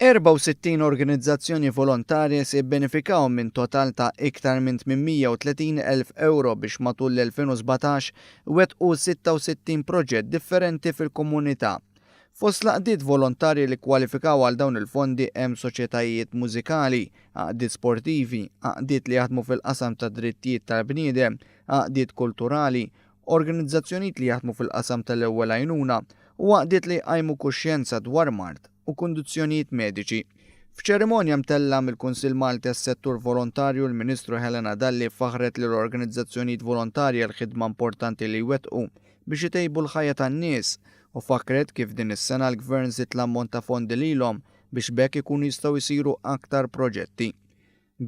64 organizzazzjoni volontarji se jibbenefikaw minn total ta' iktar minn 830,000 euro biex matul l-2017 wettqu 66 proġett differenti fil-komunità. Fost laqdiet volontarji li kwalifikaw għal dawn il-fondi hemm soċjetajiet mużikali, għaqdiet sportivi, għaqdiet li jaħdmu fil-qasam ta' drittijiet tal-bniedem, għaqdiet kulturali, organizzazzjonijiet li jaħdmu fil-qasam tal-ewwel għajnuna u għaqdiet li jqajmu kuxjenza dwar mard u kundizzjonijiet mediċi. F'ċerimonja mtella mill-Kunsill Malti għas-Settur Volontarju l-Ministru Helena Dalli faħret lill organizzazzjonijiet volontarji l-ħidma importanti li jwettqu biex itejbu l-ħajja tan-nies u fakret kif din is-sena l-Gvern żied l-ammont ta' fondi lilhom biex bekk ikunu jistgħu jsiru aktar proġetti.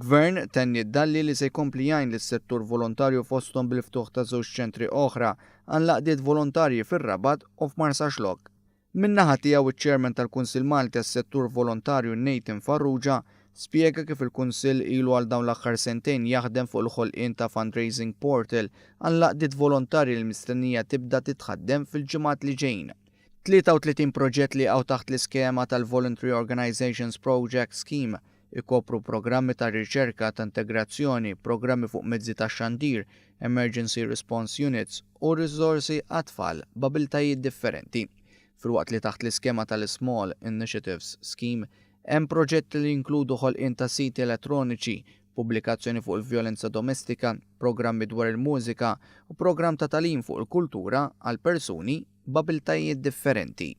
Gvern tenni Dalli li se jkompli jgħin lis-settur volontarju fosthom bil-ftuħ ta' żewġ ċentri oħra għal laqdiet volontarji fir-Rabat u f'Marsaxlok. Min-naħa tiegħu iċ-Chairman tal-Kunsill Malti għas-Settur Volontarju Nathan Farrugia spjega kif il-Kunsill ilu għal dawn l-aħħar sentejn jaħdem fuq il-ħolqien ta' fundraising portal għal laqdiet volontarji li mistennija tibda titħaddem fil-ġimgħat li ġejjin. 33 proġett li għaw taħt l-iskema tal-Voluntary Organizations Project Scheme ikopru programmi ta' riċerka ta' integrazzjoni, programmi fuq mezzi ta' xandir, emergency response units u riżorsi għat-tfal b'abiltajiet differenti. Filwaqt li taħt l-iskema tal-Small Initiatives Scheme hemm proġetti li jinkludu ħolqien ta' siti elettroniċi, pubblikazzjoni fuq il-vjolenza domestika, programmi dwar il-mużika u programm ta' tagħlim fuq il-kultura għal persuni b'abiltajiet differenti.